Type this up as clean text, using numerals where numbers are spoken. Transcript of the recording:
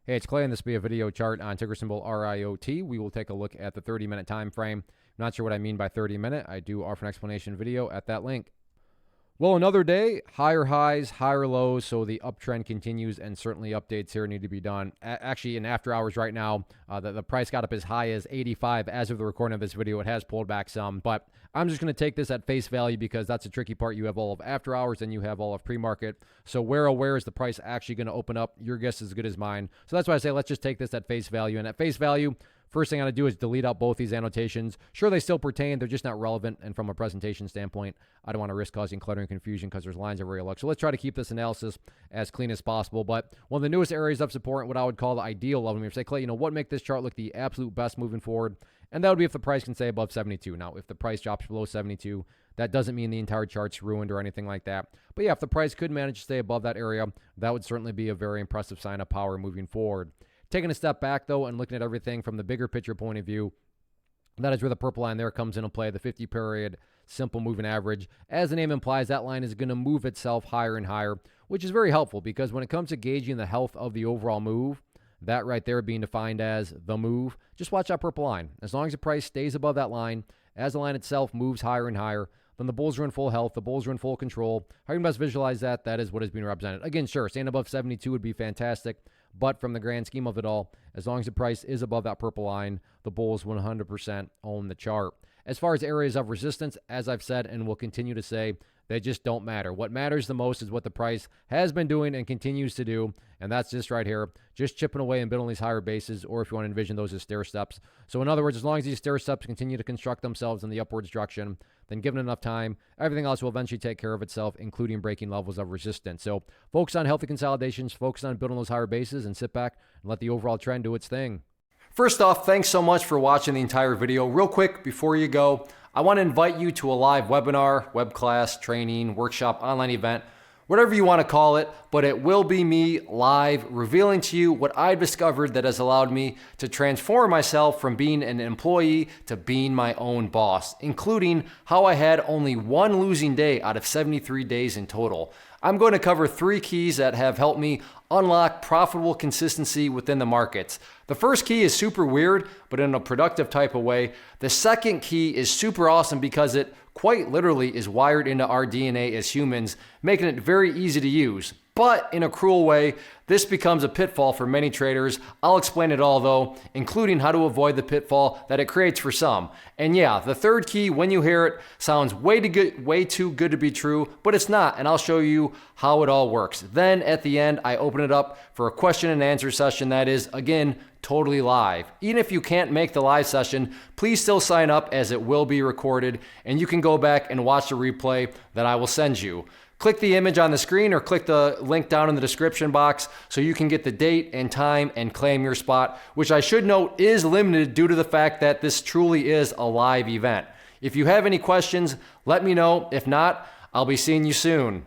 Hey, it's Clay, and this will be a video chart on ticker symbol RIOT. We will take a look at the 30-minute time frame. Not sure what I mean by 30-minute. I do offer an explanation video at that link. Well, another day, higher highs, higher lows, so the uptrend continues, and certainly updates here need to be done. Actually, in after hours right now, the price got up as high as 85 as of the recording of this video. It has pulled back some, but I'm just going to take this at face value because that's the tricky part. You have all of after hours and you have all of pre-market. So where is the price actually going to open up? Your guess is as good as mine. So that's why I say let's just take this at face value. And at face value, first thing I'm going to do is delete out both these annotations. Sure, they still pertain. They're just not relevant. And from a presentation standpoint, I don't want to risk causing clutter and confusion because there's lines everywhere you look. So let's try to keep this analysis as clean as possible. But one of the newest areas of support, what I would call the ideal level, if say, Clay, what make this chart look the absolute best moving forward? And that would be if the price can stay above 72. Now, if the price drops below 72, that doesn't mean the entire chart's ruined or anything like that. But yeah, if the price could manage to stay above that area, that would certainly be a very impressive sign of power moving forward. Taking a step back, though, and looking at everything from the bigger picture point of view, that is where the purple line there comes into play, the 50-period simple moving average. As the name implies, that line is going to move itself higher and higher, which is very helpful because when it comes to gauging the health of the overall move, that right there being defined as the move, just watch that purple line. As long as the price stays above that line, as the line itself moves higher and higher, then the bulls are in full health, the bulls are in full control. How you can best visualize that? That is what is being represented. Again, sure, staying above 72 would be fantastic, but from the grand scheme of it all, as long as the price is above that purple line, the bulls 100% own the chart. As far as areas of resistance, as I've said and will continue to say, they just don't matter. What matters the most is what the price has been doing and continues to do, and that's just right here, just chipping away and building these higher bases, or if you want to envision those as stair steps. So in other words, as long as these stair steps continue to construct themselves in the upwards direction, then given enough time, everything else will eventually take care of itself, including breaking levels of resistance. So focus on healthy consolidations, focus on building those higher bases, and sit back and let the overall trend do its thing. First off, thanks so much for watching the entire video. Real quick, before you go, I want to invite you to a live webinar, web class, training, workshop, online event, whatever you want to call it, but it will be me live revealing to you what I've discovered that has allowed me to transform myself from being an employee to being my own boss, including how I had only one losing day out of 73 days in total. I'm going to cover 3 keys that have helped me unlock profitable consistency within the markets. The first key is super weird, but in a productive type of way. The second key is super awesome because it quite literally is wired into our DNA as humans, making it very easy to use. But in a cruel way, this becomes a pitfall for many traders. I'll explain it all though, including how to avoid the pitfall that it creates for some. And yeah, the third key, when you hear it, sounds way too good to be true, but it's not, and I'll show you how it all works. Then at the end, I open it up for a question and answer session that is, again, totally live. Even if you can't make the live session, please still sign up as it will be recorded, and you can go back and watch the replay that I will send you. Click the image on the screen or click the link down in the description box so you can get the date and time and claim your spot, which I should note is limited due to the fact that this truly is a live event. If you have any questions, let me know. If not, I'll be seeing you soon.